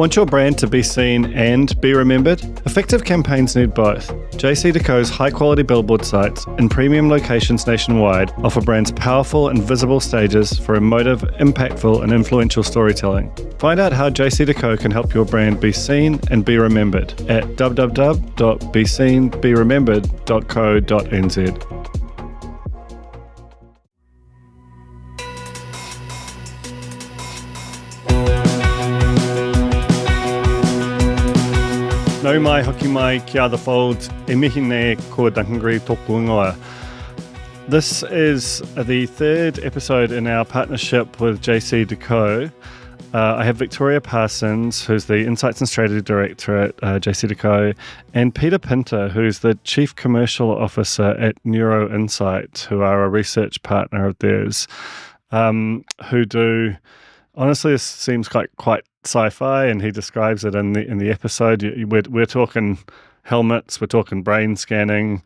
Want your brand to be seen and be remembered? Effective campaigns need both. JCDecaux's high-quality billboard sites in premium locations nationwide offer brands powerful and visible stages for emotive, impactful and influential storytelling. Find out how JCDecaux can help your brand be seen and be remembered at www.beseenberemembered.co.nz. Nau mai hoki mai kia the fold, e mihi ne ko Duncan Greive tōku ingoa. This is the third episode in our partnership with JCDecaux. I have Victoria Parsons, who's the Insights and Strategy Director at JCDecaux, and Peter Pynter, who's the Chief Commercial Officer at Neuro-Insight, who are a research partner of theirs, who do, honestly, this seems quite sci-fi, and he describes it in the episode. We're talking helmets, we're talking brain scanning,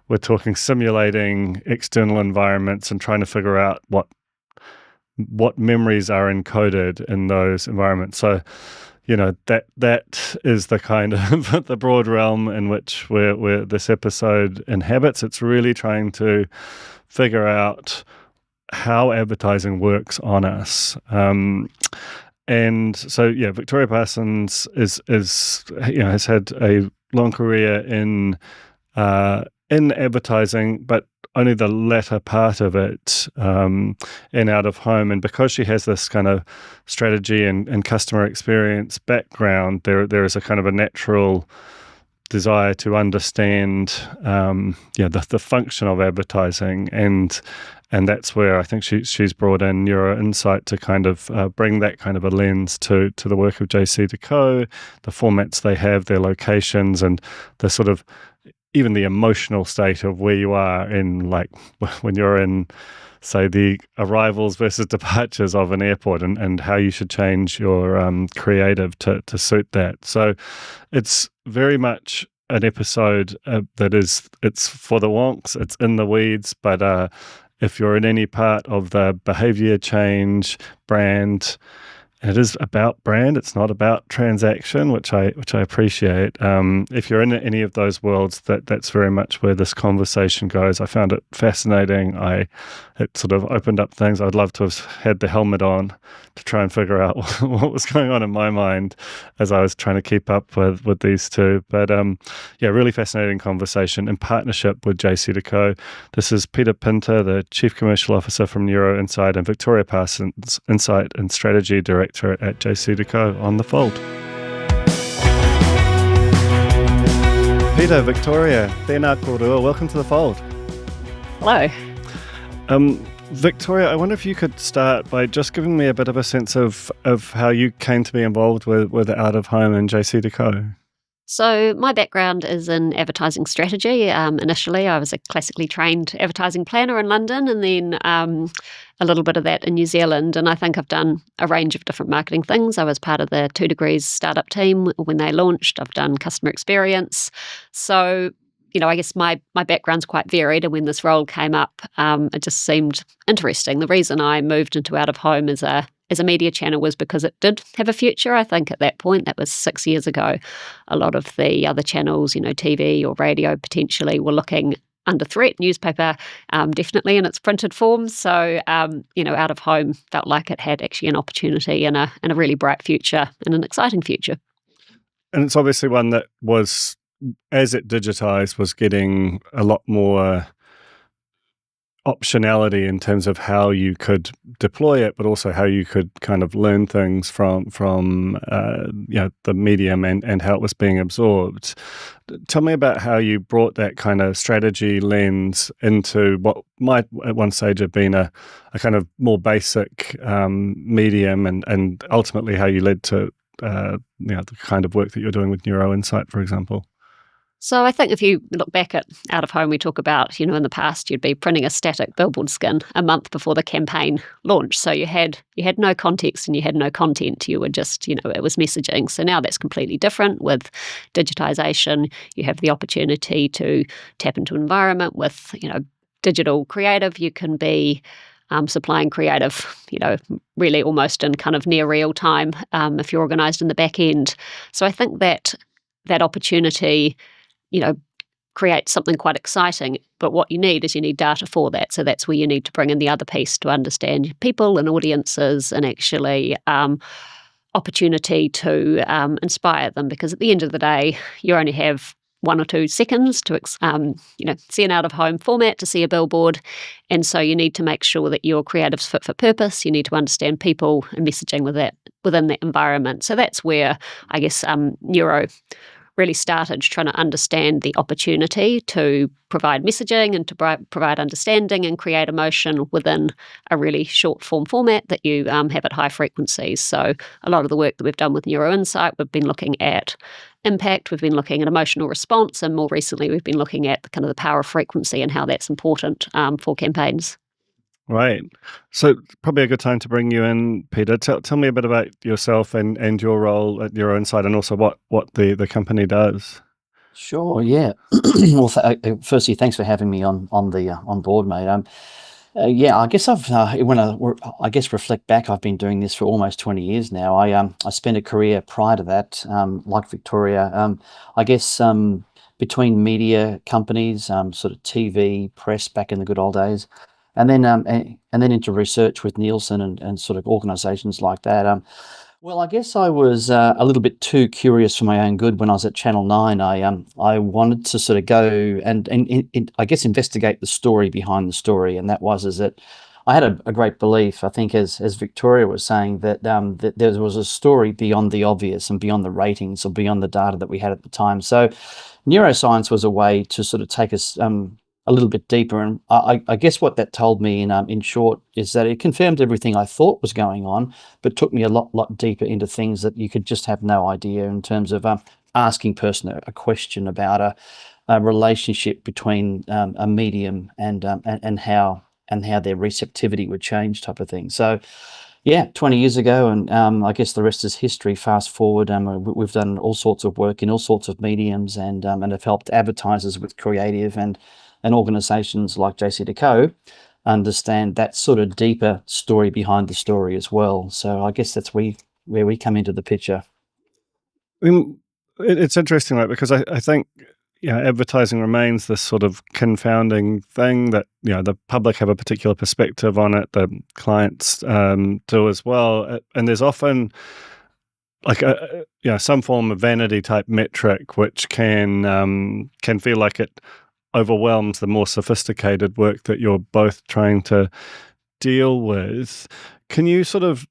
we're talking simulating external environments and trying to figure out what memories are encoded in those environments. So, that is the kind of the broad realm in which where this episode inhabits. It's really trying to figure out how advertising works on us. And so, Victoria Parsons is has had a long career in advertising, but only the latter part of it in out of home. And because she has this kind of strategy and customer experience background, there is a kind of a natural desire to understand the function of advertising, and that's where I think she's brought in Neuro-Insight to kind of bring that kind of a lens to the work of JCDecaux, the formats they have, their locations, and the sort of even the emotional state of where you are in, like when you're in, say, the arrivals versus departures of an airport, and how you should change your creative to suit that. So it's very much an episode it's for the wonks, it's in the weeds, but if you're in any part of the behavior change, brand, it is about brand. It's not about transaction, which I appreciate. If you're in any of those worlds, that's very much where this conversation goes. I found it fascinating. It sort of opened up things. I'd love to have had the helmet on to try and figure out what was going on in my mind as I was trying to keep up with these two. But really fascinating conversation in partnership with JCDecaux. This is Peter Pynter, the Chief Commercial Officer from Neuro-Insight, and Victoria Parsons, Insight and Strategy Director at JCDecaux on the fold. Peter, Victoria, tēnā korua, welcome to the fold. Hello. Victoria, I wonder if you could start by just giving me a bit of a sense of how you came to be involved with Out of Home and JCDecaux. So my background is in advertising strategy. Initially, I was a classically trained advertising planner in London, and then a little bit of that in New Zealand. And I think I've done a range of different marketing things. I was part of the 2 Degrees startup team when they launched. I've done customer experience. So I guess my background's quite varied, and when this role came up, it just seemed interesting. The reason I moved into Out of Home as a media channel was because it did have a future. I think at that point, that was 6 years ago, a lot of the other channels, TV or radio potentially, were looking under threat. Newspaper, definitely in its printed form. So, Out of Home felt like it had actually an opportunity and a really bright future and an exciting future. And it's obviously one that was, as it digitized, was getting a lot more optionality in terms of how you could deploy it, but also how you could kind of learn things from the medium and how it was being absorbed. Tell me about how you brought that kind of strategy lens into what might at one stage have been a kind of more basic medium, and ultimately how you led to the kind of work that you're doing with Neuro-Insight, for example. So I think if you look back at Out of Home, we talk about, in the past, you'd be printing a static billboard skin a month before the campaign launched. So you had no context and you had no content. You were just, it was messaging. So now that's completely different. With digitization, you have the opportunity to tap into an environment with, digital creative. You can be supplying creative, really almost in kind of near real time if you're organised in the back end. So I think that opportunity, creates something quite exciting. But what you need data for that. So that's where you need to bring in the other piece to understand people and audiences and actually opportunity to inspire them. Because at the end of the day, you only have 1 or 2 seconds to see an out-of-home format, to see a billboard. And so you need to make sure that your creative's fit for purpose. You need to understand people and messaging within that environment. So that's where, I guess, Neuro really started trying to understand the opportunity to provide messaging and to provide understanding and create emotion within a really short form format that you have at high frequencies. So a lot of the work that we've done with Neuro-Insight, we've been looking at impact, we've been looking at emotional response, and more recently we've been looking at the power of frequency and how that's important for campaigns. Right. So probably a good time to bring you in, Peter. Tell me a bit about yourself and your role at Neuro-Insight, and also what the company does. Sure. Yeah. Well, firstly, thanks for having me on board, mate. I guess when I reflect back, I've been doing this for almost 20 years now. I spent a career prior to that, like Victoria. Between media companies, sort of TV, press back in the good old days, and then into research with Nielsen and sort of organisations like that. Well, I guess I was a little bit too curious for my own good when I was at Channel 9. I wanted to sort of go and I guess investigate the story behind the story, and that was that I had a great belief, I think, as Victoria was saying, that there was a story beyond the obvious and beyond the ratings or beyond the data that we had at the time. So neuroscience was a way to sort of take us a little bit deeper, and I guess what that told me in short is that it confirmed everything I thought was going on, but took me a lot deeper into things that you could just have no idea in terms of asking person a question about a relationship between a medium and how their receptivity would change, type of thing. So yeah, 20 years ago, and I guess the rest is history. Fast forward, we've done all sorts of work in all sorts of mediums, and have helped advertisers with creative and organisations like JCDecaux understand that sort of deeper story behind the story as well. So I guess that's where we come into the picture. It's interesting, right? Because I think advertising remains this sort of confounding thing that the public have a particular perspective on it, the clients do as well, and there's often like some form of vanity type metric which can feel like it overwhelms the more sophisticated work that you're both trying to deal with. Can you sort of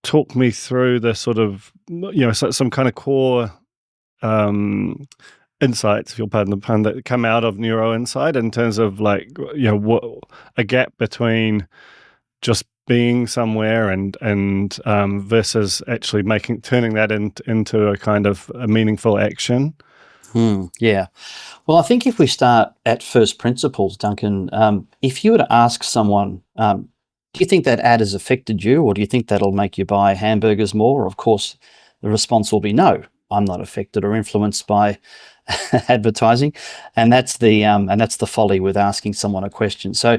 talk me through the sort of some kind of core insights, if you'll pardon the pun, that come out of Neuro-Insight in terms of what a gap between just being somewhere and versus actually turning that into a kind of a meaningful action? Yeah. Well, I think if we start at first principles, Duncan, if you were to ask someone, do you think that ad has affected you, or do you think that'll make you buy hamburgers more? Of course, the response will be no. I'm not affected or influenced by advertising, and that's the folly with asking someone a question. So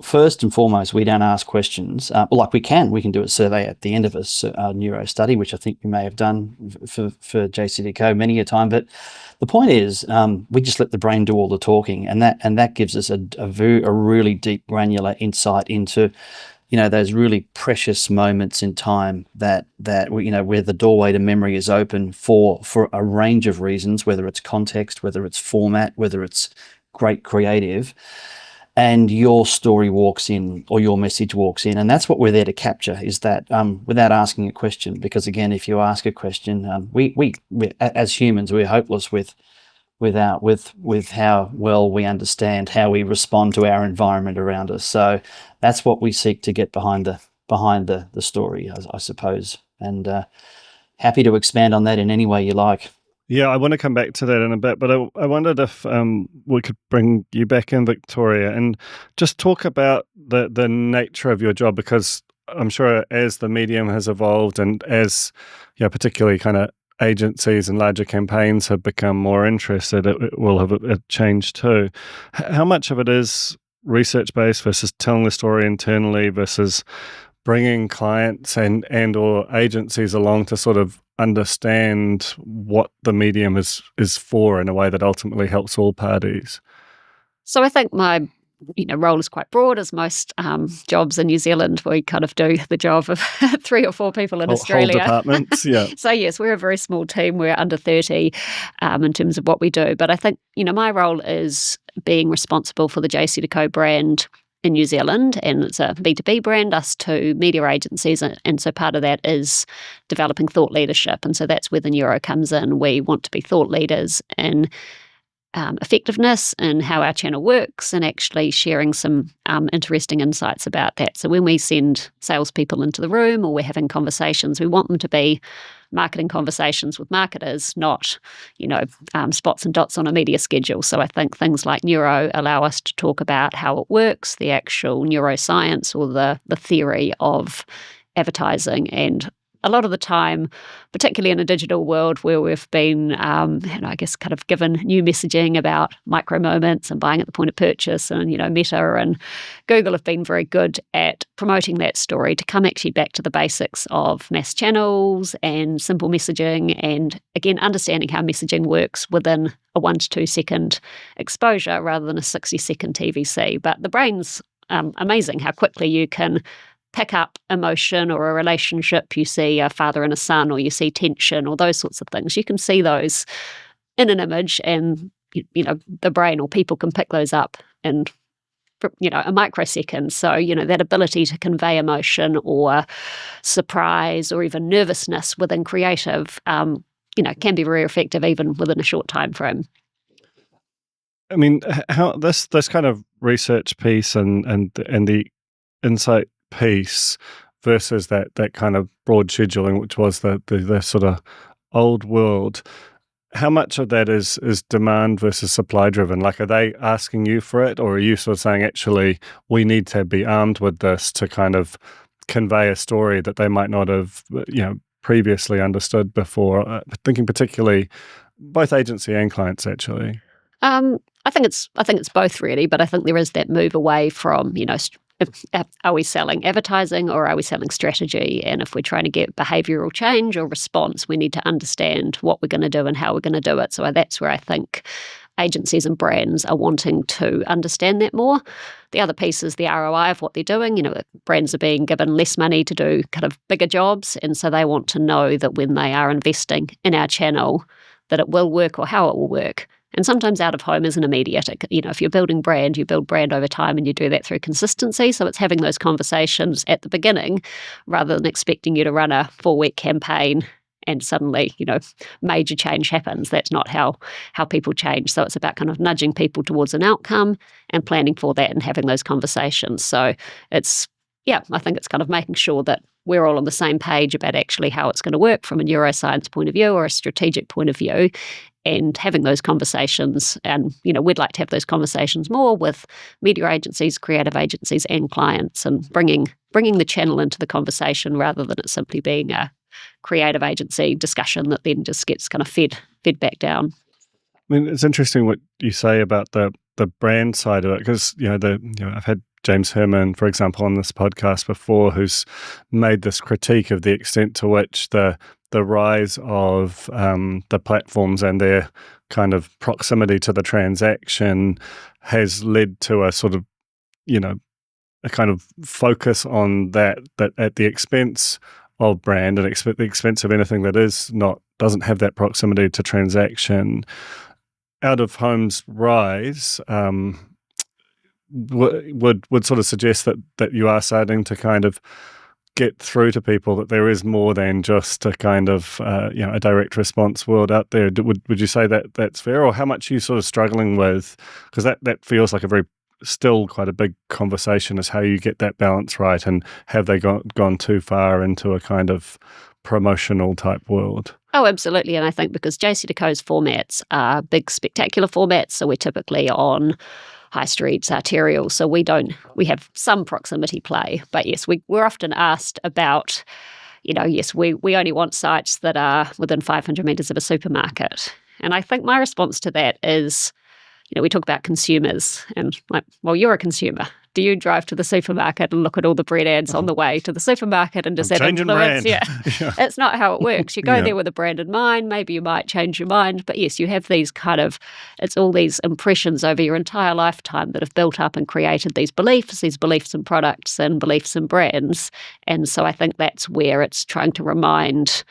first and foremost, we don't ask questions. We can do a survey at the end of a neuro study, which I think we may have done for JCDecaux many a time. But the point is, we just let the brain do all the talking, and that gives us a really deep, granular insight into those really precious moments in time that where the doorway to memory is open for a range of reasons, whether it's context, whether it's format, whether it's great creative, and your story walks in or your message walks in. And that's what we're there to capture, is that without asking a question. Because again, if you ask a question, we as humans, we're hopeless with how well we understand how we respond to our environment around us. So that's what we seek to get behind the story, I suppose. And happy to expand on that in any way you like. Yeah, I want to come back to that in a bit, but I wondered if we could bring you back in, Victoria, and just talk about the nature of your job, because I'm sure as the medium has evolved and as particularly kind of agencies and larger campaigns have become more interested, it will have changed too. How much of it is research-based versus telling the story internally versus bringing clients and or agencies along to sort of understand what the medium is for in a way that ultimately helps all parties? So I think my role is quite broad, as most jobs in New Zealand. We kind of do the job of 3 or 4 people in Australia. Whole departments, yeah. So yes, we're a very small team. We're under 30 in terms of what we do. But I think, my role is being responsible for the JCDecaux brand in New Zealand, and it's a B2B brand, us to media agencies, and so part of that is developing thought leadership, and so that's where the Neuro comes in. We want to be thought leaders in effectiveness and how our channel works, and actually sharing some interesting insights about that. So when we send salespeople into the room or we're having conversations, we want them to be marketing conversations with marketers, not, spots and dots on a media schedule. So I think things like Neuro allow us to talk about how it works, the actual neuroscience or the theory of advertising. And a lot of the time, particularly in a digital world where we've been, kind of given new messaging about micro moments and buying at the point of purchase, and, Meta and Google have been very good at promoting that story to come actually back to the basics of mass channels and simple messaging, and again, understanding how messaging works within a 1 to 2 second exposure rather than a 60-second TVC. But the brain's amazing how quickly you can pick up emotion or a relationship. You see a father and a son, or you see tension, or those sorts of things. You can see those in an image, and the brain or people can pick those up in a microsecond. So that ability to convey emotion or surprise or even nervousness within creative can be very effective even within a short time frame. I mean, how this kind of research piece and the insight piece versus that kind of broad scheduling, which was the sort of old world, how much of that is demand versus supply driven? Like, are they asking you for it, or are you sort of saying, actually, we need to be armed with this to kind of convey a story that they might not have previously understood before? Thinking particularly both agency and clients, actually. I think it's both, really, but I think there is that move away from are we selling advertising or are we selling strategy? And if we're trying to get behavioural change or response, we need to understand what we're going to do and how we're going to do it. So that's where I think agencies and brands are wanting to understand that more. The other piece is the ROI of what they're doing. Brands are being given less money to do kind of bigger jobs, and so they want to know that when they are investing in our channel, that it will work or how it will work. And sometimes out of home isn't immediate. If you're building brand, you build brand over time, and you do that through consistency. So it's having those conversations at the beginning rather than expecting you to run a 4-week campaign and suddenly, major change happens. That's not how people change. So it's about kind of nudging people towards an outcome and planning for that and having those conversations. So I think it's kind of making sure that we're all on the same page about actually how it's going to work from a neuroscience point of view or a strategic point of view, and having those conversations. And, we'd like to have those conversations more with media agencies, creative agencies and clients, and bringing the channel into the conversation rather than it simply being a creative agency discussion that then just gets kind of fed back down. I mean, it's interesting what you say about the brand side of it, because, I've had James Herman, for example, on this podcast before, who's made this critique of the extent to which the rise of the platforms and their kind of proximity to the transaction has led to a sort of, a kind of focus on that at the expense of brand and the expense of anything that doesn't have that proximity to transaction. Out of home's rise would sort of suggest that you are starting to kind of get through to people that there is more than just a kind of a direct response world out there. Would you say that that's fair, or how much are you sort of struggling with? Because that feels like still quite a big conversation, is how you get that balance right, and have they gone too far into a kind of promotional type world? Oh, absolutely. And I think because JCDecaux's formats are big, spectacular formats, so we're typically on high streets, arterial, so we have some proximity play. But yes, we're often asked about, we only want sites that are within 500 metres of a supermarket. And I think my response to that is, we talk about consumers and like, well, you're a consumer. Do you drive to the supermarket and look at all the bread ads on the way to the supermarket and does that influence? Yeah. It's not how it works. You go there with a brand in mind. Maybe you might change your mind. But yes, you have these it's all these impressions over your entire lifetime that have built up and created these beliefs in products and beliefs in brands. And so I think that's where it's trying to remind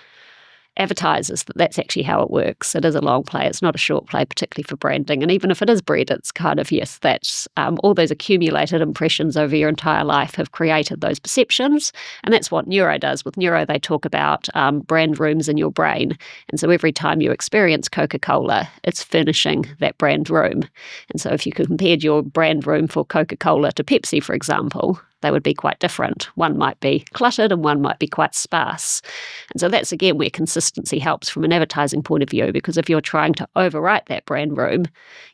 advertisers that that's actually how it works. It is a long play. It's not a short play, particularly for branding. And even if it is bread, it's yes, that's all those accumulated impressions over your entire life have created those perceptions. And that's what Neuro does. With Neuro, they talk about brand rooms in your brain. And so every time you experience Coca-Cola, it's furnishing that brand room. And so if you compared your brand room for Coca-Cola to Pepsi, for example, they would be quite different. One might be cluttered and one might be quite sparse. And so that's, again, where consistency helps from an advertising point of view, because if you're trying to overwrite that brand room,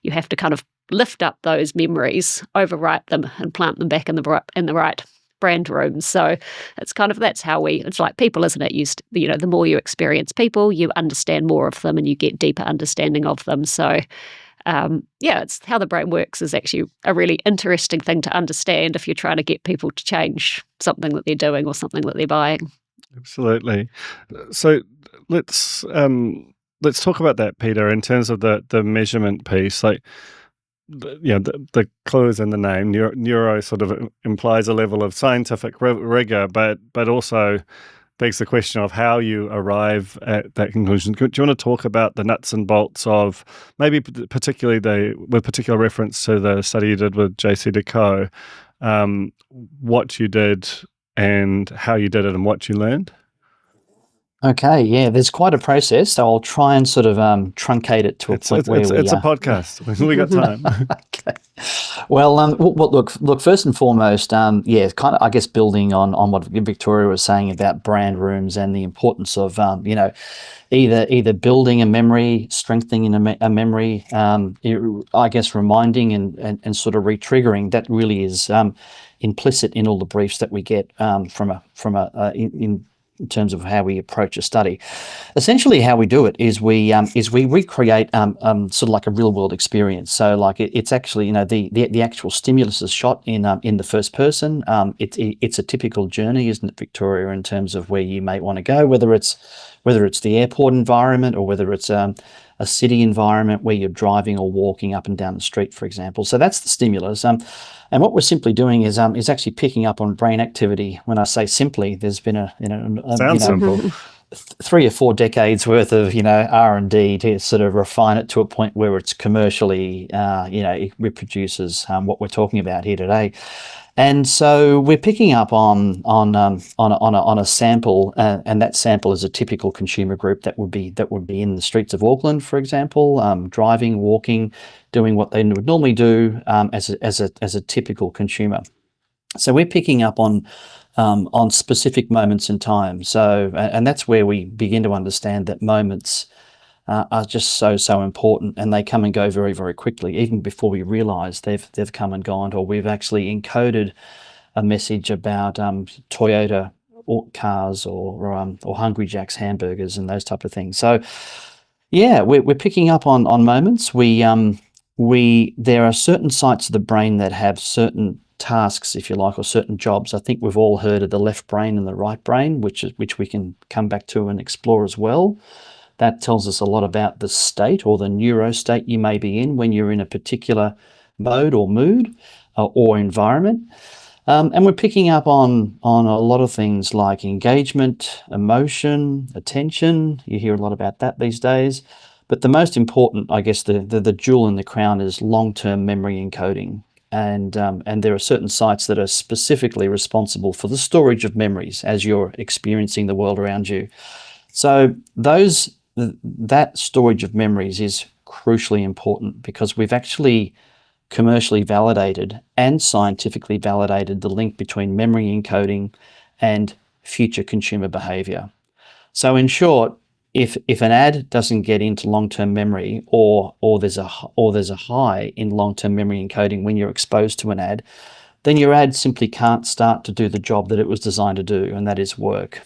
you have to kind of lift up those memories, overwrite them, and plant them back in the right brand room. So it's that's how it's like people, isn't it? The more you experience people, you understand more of them and you get deeper understanding of them. So it's how the brain works is actually a really interesting thing to understand if you're trying to get people to change something that they're doing or something that they're buying. Absolutely. So let's talk about that, Peter, in terms of the measurement piece. Like, the clue is in the name. Neuro sort of implies a level of scientific rigor, but also begs the question of how you arrive at that conclusion. Do you want to talk about the nuts and bolts of maybe particularly with particular reference to the study you did with JCDecaux, what you did and how you did it and what you learned? Okay, yeah, there's quite a process, so I'll try and sort of truncate it to a point where it's a podcast. We got time. Okay. Well, look. First and foremost, kind of, I guess, building on what Victoria was saying about brand rooms and the importance of, either building a memory, strengthening a memory, I guess, reminding and sort of re-triggering. That really is implicit in all the briefs that we get in terms of how we approach a study. Essentially, how we do it is we recreate sort of like a real world experience. So like it's actually, the actual stimulus is shot in the first person. It's a typical journey, isn't it, Victoria, in terms of where you may want to go, whether it's the airport environment or whether it's a city environment where you're driving or walking up and down the street, for example. So that's the stimulus. And what we're simply doing is actually picking up on brain activity. When I say simply, there's been simple. 3 or 4 decades worth of R&D to sort of refine it to a point where it's commercially it reproduces what we're talking about here today. And so we're picking up on a sample, and that sample is a typical consumer group that would be in the streets of Auckland, for example, driving, walking, doing what they would normally do as a typical consumer. So we're picking up on specific moments in time. So, and that's where we begin to understand that moments are just so important, and they come and go very, very quickly, even before we realise they've come and gone, or we've actually encoded a message about Toyota or cars or Hungry Jack's hamburgers and those type of things. So, yeah, we're picking up on moments. There are certain sites of the brain that have certain tasks, if you like, or certain jobs. I think we've all heard of the left brain and the right brain, which we can come back to and explore as well. That tells us a lot about the state or the neuro state you may be in when you're in a particular mode or mood or environment. And we're picking up on a lot of things like engagement, emotion, attention. You hear a lot about that these days. But the most important, I guess, the jewel in the crown is long-term memory encoding. And there are certain sites that are specifically responsible for the storage of memories as you're experiencing the world around you. So that storage of memories is crucially important because we've actually commercially validated and scientifically validated the link between memory encoding and future consumer behavior. So in short, if an ad doesn't get into long-term memory or there's a high in long-term memory encoding when you're exposed to an ad, then your ad simply can't start to do the job that it was designed to do, and that is work.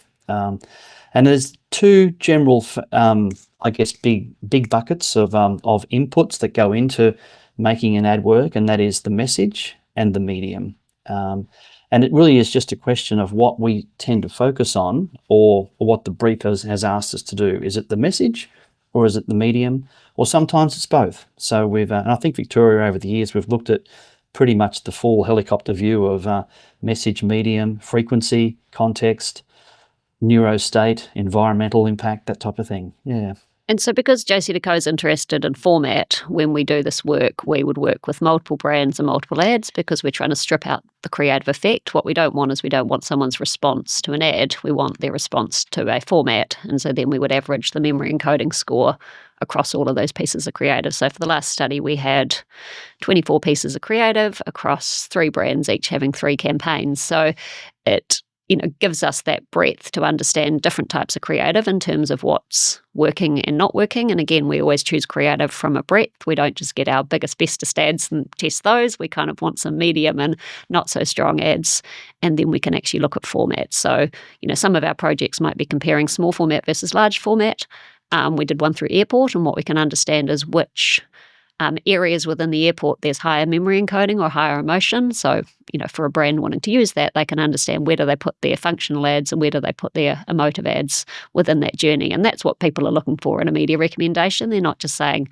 And there's 2 general, I guess, big buckets of inputs that go into making an ad work, and that is the message and the medium. And it really is just a question of what we tend to focus on, or what the brief has asked us to do. Is it the message, or is it the medium, or sometimes it's both? So we've, and I think Victoria, over the years, we've looked at pretty much the full helicopter view of message, medium, frequency, context, neuro-state, environmental impact, that type of thing. Yeah. And so because JCDecaux is interested in format, when we do this work, we would work with multiple brands and multiple ads because we're trying to strip out the creative effect. What we don't want is we don't want someone's response to an ad. We want their response to a format. And so then we would average the memory encoding score across all of those pieces of creative. So for the last study, we had 24 pieces of creative across 3 brands, each having 3 campaigns. So it gives us that breadth to understand different types of creative in terms of what's working and not working. And again, we always choose creative from a breadth. We don't just get our biggest, bestest ads and test those. We kind of want some medium and not so strong ads. And then we can actually look at formats. So, some of our projects might be comparing small format versus large format. We did one through airport, and what we can understand is which areas within the airport there's higher memory encoding or higher emotion. So, for a brand wanting to use that, they can understand where do they put their functional ads and where do they put their emotive ads within that journey. And that's what people are looking for in a media recommendation. They're not just saying,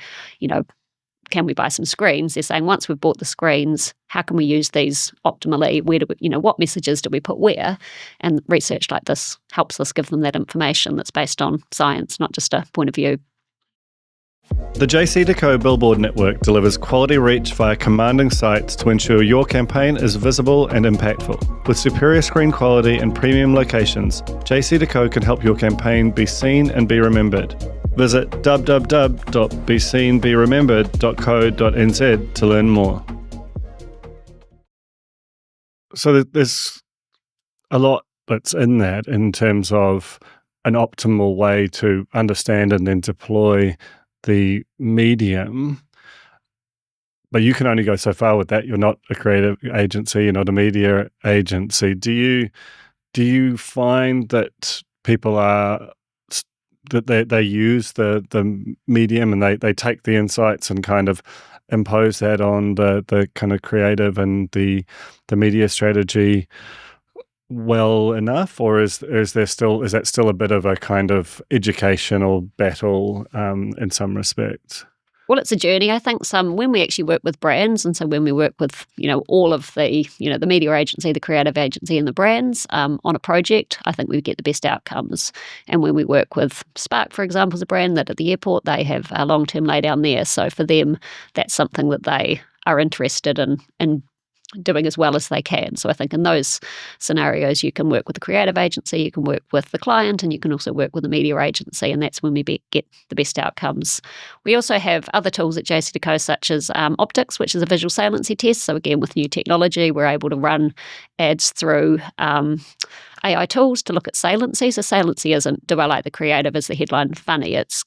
can we buy some screens? They're saying, once we've bought the screens, how can we use these optimally? Where do we, what messages do we put where? And research like this helps us give them that information that's based on science, not just a point of view. The JCDecaux Billboard Network delivers quality reach via commanding sites to ensure your campaign is visible and impactful. With superior screen quality and premium locations, JCDecaux can help your campaign be seen and be remembered. Visit www.beseenberemembered.co.nz to learn more. So there's a lot that's in that in terms of an optimal way to understand and then deploy the medium, but you can only go so far with that. You're not a creative agency, you're not a media agency. Do you find that people are that they use the medium and they take the insights and kind of impose that on the kind of creative and the media strategy well enough, or is that still a bit of a kind of educational battle in some respects? Well, it's a journey. I think when we actually work with brands, and so when we work with all of the the media agency, the creative agency, and the brands on a project, I think we get the best outcomes. And when we work with Spark, for example, as a brand that at the airport they have a long-term laydown there, so for them that's something that they are interested in doing as well as they can. So I think in those scenarios, you can work with the creative agency, you can work with the client, and you can also work with the media agency, and that's when we get the best outcomes. We also have other tools at JCDecaux, such as Optics, which is a visual saliency test. So again, with new technology, we're able to run ads through AI tools to look at saliency. So saliency isn't, do I like the creative, is the headline funny? It's,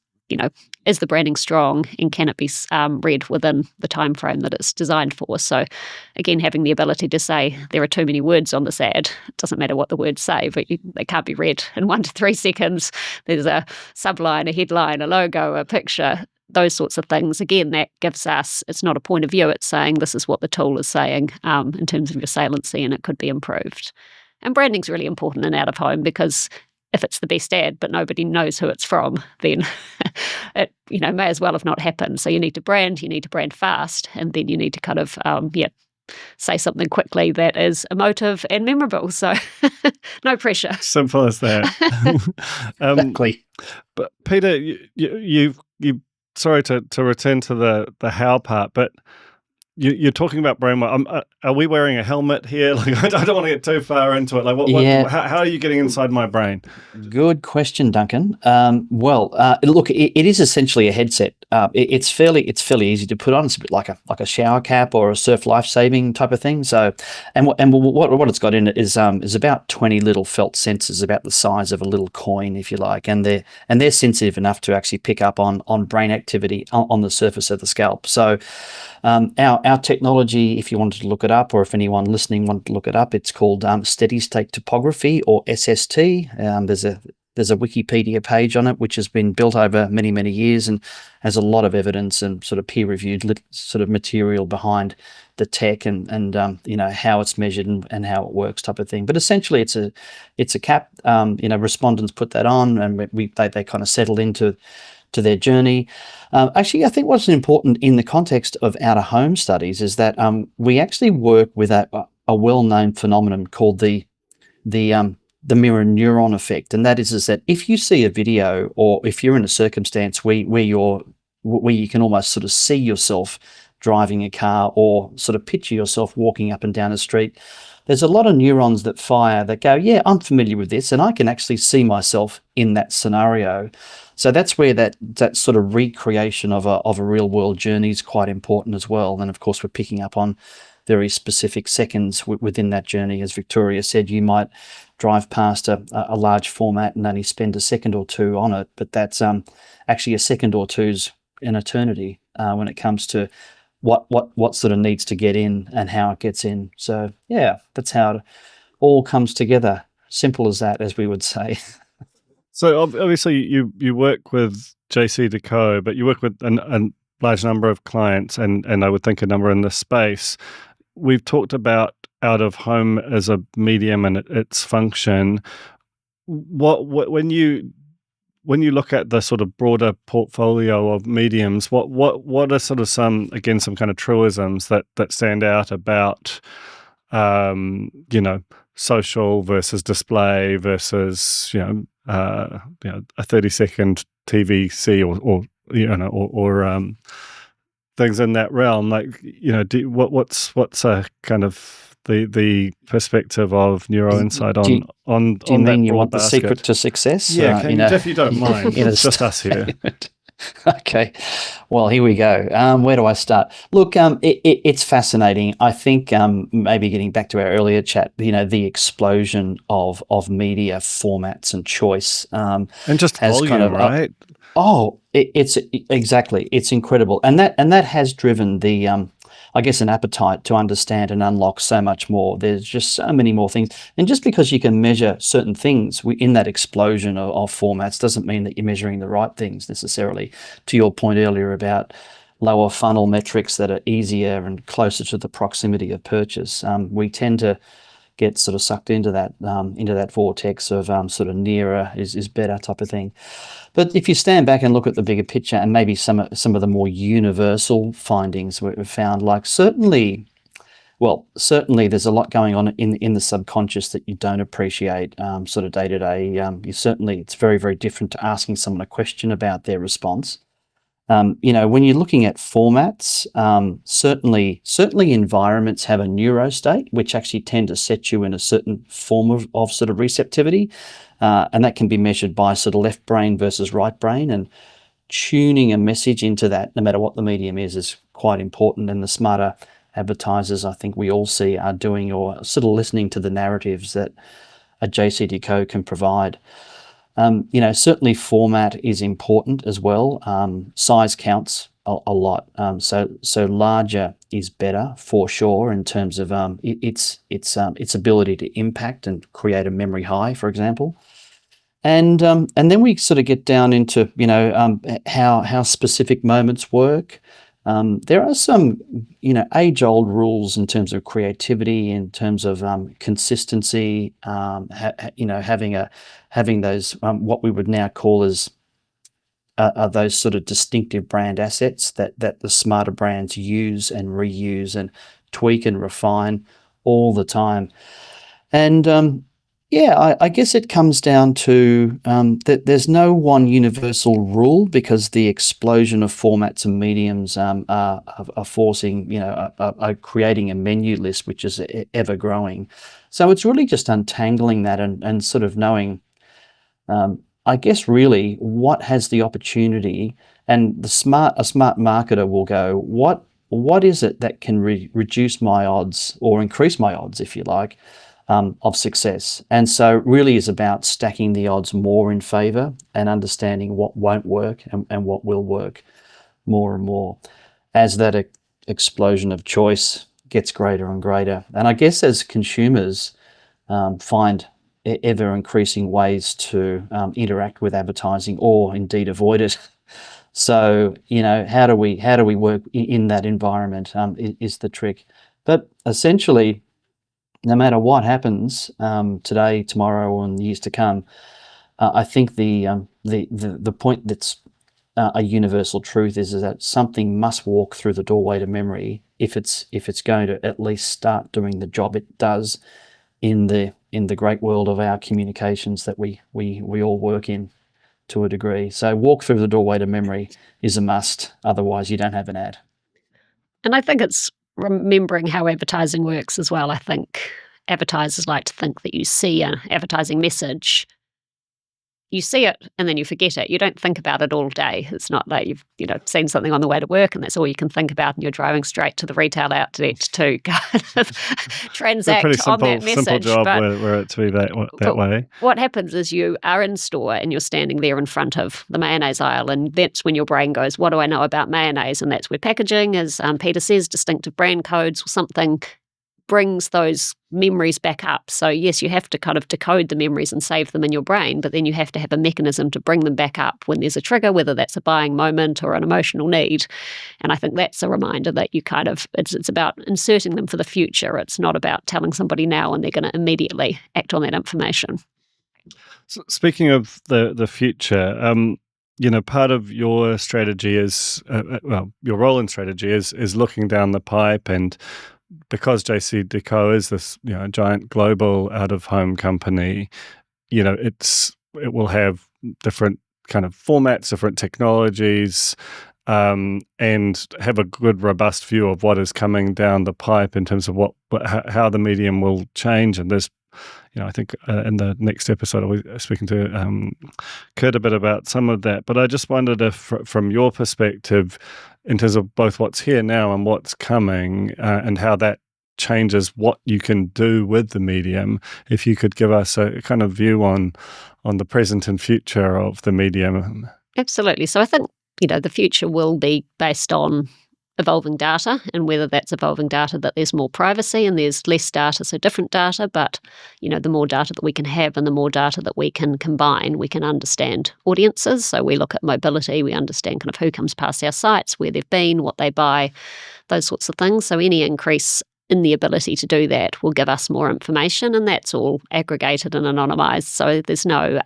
is the branding strong, and can it be read within the time frame that it's designed for? So again, having the ability to say there are too many words on this ad, it doesn't matter what the words say, but they can't be read in 1 to 3 seconds. There's a subline, a headline, a logo, a picture, those sorts of things. Again, that gives us, it's not a point of view, it's saying this is what the tool is saying in terms of your saliency, and it could be improved. And branding's really important in out of home, because if it's the best ad but nobody knows who it's from, then it may as well have not happened. So you need to brand fast, and then you need to kind of say something quickly that is emotive and memorable. So no pressure. Simple as that. Exactly. But Peter, you sorry to return to the how part, but you're talking about brand. Are we wearing a helmet here? Like, I don't want to get too far into it. Like, how are you getting inside my brain? Good question, Duncan. Look, it is essentially a headset. It's fairly easy to put on. It's a bit like a shower cap or a surf life saving type of thing. So, and what it's got in it is about 20 little felt sensors, about the size of a little coin, if you like, and they're sensitive enough to actually pick up on brain activity on the surface of the scalp. So, our technology, if you wanted to look it up, or if anyone listening wanted to look it up, it's called steady state topography, or SST. There's There's a Wikipedia page on it, which has been built over many, many years and has a lot of evidence and sort of peer-reviewed sort of material behind the tech and how it's measured and how it works, type of thing. But essentially, it's a cap. Respondents put that on, and they kind of settle into their journey. Actually, I think what's important in the context of out-of-home studies is that we actually work with a well-known phenomenon called the mirror neuron effect, and that is that if you see a video, or if you're in a circumstance where you can almost sort of see yourself driving a car, or sort of picture yourself walking up and down a street, there's a lot of neurons that fire that go, yeah, I'm familiar with this, and I can actually see myself in that scenario. So that's where that sort of recreation of a real world journey is quite important as well. And of course, we're picking up on very specific seconds within that journey. As Victoria said, you might drive past a large format and only spend a second or two on it, but that's actually a second or two's an eternity when it comes to what sort of needs to get in and how it gets in. So yeah, that's how it all comes together. Simple as that, as we would say. So obviously you work with JCDecaux, but you work with a large number of clients, and I would think a number in this space. We've talked about out of home as a medium and its function. When you look at the sort of broader portfolio of mediums, what are sort of some kind of truisms that stand out about social versus display versus a 30-second TVC or things in that realm? What's a kind of the perspective of Neuro-Insight on Do you mean that you want the basket? secret to success? Yeah, if you don't mind. It's just us here. Okay, well, here we go. Where do I start? Look, it's fascinating. I think maybe getting back to our earlier chat, the explosion of media formats and choice, and just has volume, kind of right? It's exactly, it's incredible, and that has driven the I guess an appetite to understand and unlock so much more. There's just so many more things, and just because you can measure certain things in that explosion of formats doesn't mean that you're measuring the right things necessarily. To your point earlier about lower funnel metrics that are easier and closer to the proximity of purchase, we tend to get sort of sucked into that vortex of sort of nearer is better type of thing. But if you stand back and look at the bigger picture, and maybe some of the more universal findings we've found, like certainly there's a lot going on in the subconscious that you don't appreciate sort of day to day. It's very, very different to asking someone a question about their response. When you're looking at formats, certainly environments have a neurostate, which actually tend to set you in a certain form of sort of receptivity. And that can be measured by sort of left brain versus right brain, and tuning a message into that, no matter what the medium is quite important. And the smarter advertisers, I think we all see, are doing or sort of listening to the narratives that a JCDecaux can provide. Certainly format is important as well. Size counts a lot. So larger is better for sure in terms of its ability to impact and create a memory high, for example. And then we sort of get down into how specific moments work. There are some age-old rules in terms of creativity, in terms of consistency. Having those what we would now call as are those sort of distinctive brand assets that the smarter brands use and reuse and tweak and refine all the time. And I guess it comes down to that there's no one universal rule, because the explosion of formats and mediums are forcing, are creating a menu list which is ever growing. So it's really just untangling that and sort of knowing, I guess, really what has the opportunity. And a smart marketer will go, what is it that can reduce my odds or increase my odds, if you like, of success? And so really is about stacking the odds more in favor and understanding what won't work and what will work more and more as that explosion of choice gets greater and greater. And I guess as consumers find ever increasing ways to interact with advertising or indeed avoid it. So, how do we work in that environment is the trick. But essentially, no matter what happens today, tomorrow, or in the years to come, I think the point that's a universal truth is that something must walk through the doorway to memory if it's going to at least start doing the job it does in the great world of our communications that we all work in to a degree. So walk through the doorway to memory is a must. Otherwise, you don't have an ad. And I think it's remembering how advertising works as well. I think advertisers like to think that you see an advertising message, you see it and then you forget it. You don't think about it all day. It's not like you've seen something on the way to work and that's all you can think about, and you're driving straight to the retail outlet to kind of transact it's a on pretty that message. simple job were it to be that way. What happens is you are in store and you're standing there in front of the mayonnaise aisle, and that's when your brain goes, what do I know about mayonnaise? And that's where packaging, as Peter says, distinctive brand codes or something brings those memories back up. So yes, you have to kind of decode the memories and save them in your brain, but then you have to have a mechanism to bring them back up when there's a trigger, whether that's a buying moment or an emotional need. And I think that's a reminder that you kind of, it's about inserting them for the future. It's not about telling somebody now and they're going to immediately act on that information. So speaking of the future, part of your strategy is, your role in strategy is looking down the pipe, and because JCDecaux is this giant global out-of-home company, it will have different kind of formats, different technologies, and have a good robust view of what is coming down the pipe in terms of how the medium will change. And there's I think in the next episode I'll be speaking to Kurt a bit about some of that. But I just wondered if, from your perspective, in terms of both what's here now and what's coming, and how that changes what you can do with the medium, if you could give us a kind of view on the present and future of the medium. Absolutely. So I think, the future will be based on evolving data, and whether that's evolving data that there's more privacy and there's less data, so different data, but the more data that we can have and the more data that we can combine, we can understand audiences. So we look at mobility, we understand kind of who comes past our sites, where they've been, what they buy, those sorts of things. So any increase in the ability to do that will give us more information, and that's all aggregated and anonymized. So there's no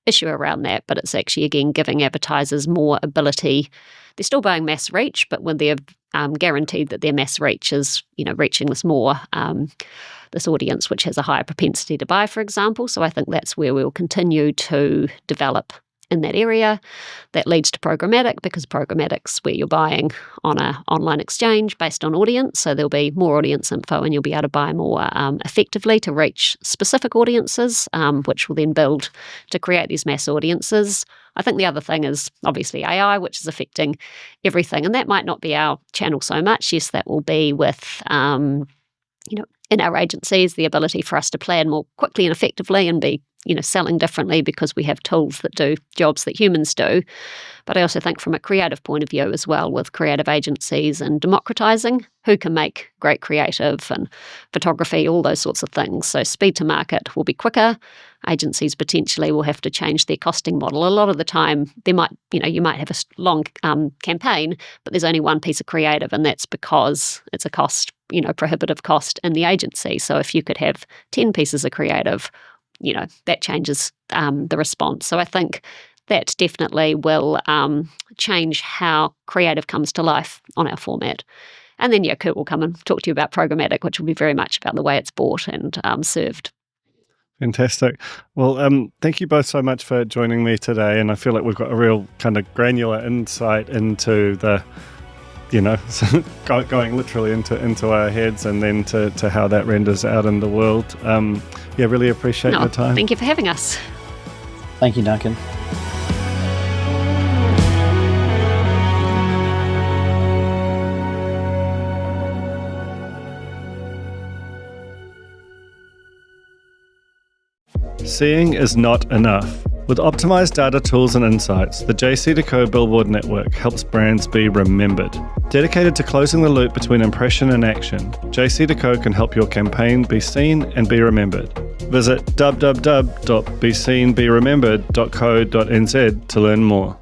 issue around that, but it's actually, again, giving advertisers more ability. They're still buying mass reach, but when they're guaranteed that their mass reach is, reaching this audience which has a higher propensity to buy, for example. So I think that's where we'll continue to develop in that area. That leads to programmatic, because programmatic's where you're buying on an online exchange based on audience. So there'll be more audience info and you'll be able to buy more effectively to reach specific audiences, which will then build to create these mass audiences. I think the other thing is obviously AI, which is affecting everything. And that might not be our channel so much. Yes, that will be with, in our agencies, the ability for us to plan more quickly and effectively and be, selling differently because we have tools that do jobs that humans do. But I also think from a creative point of view as well, with creative agencies and democratizing who can make great creative and photography, all those sorts of things. So speed to market will be quicker. Agencies potentially will have to change their costing model. A lot of the time, you might have a long campaign, but there's only one piece of creative, and that's because it's a cost, prohibitive cost in the agency. So if you could have 10 pieces of creative, that changes the response. So I think that definitely will change how creative comes to life on our format. And then, Kurt will come and talk to you about programmatic, which will be very much about the way it's bought and served. Fantastic. Well, thank you both so much for joining me today. And I feel like we've got a real kind of granular insight into the, going literally into our heads, and then to how that renders out in the world. Really appreciate your time. Thank you for having us. Thank you, Duncan. Seeing is not enough. With optimized data tools and insights, the JCDecaux Billboard Network helps brands be remembered. Dedicated to closing the loop between impression and action, JCDecaux can help your campaign be seen and be remembered. Visit www.beseenberemembered.co.nz to learn more.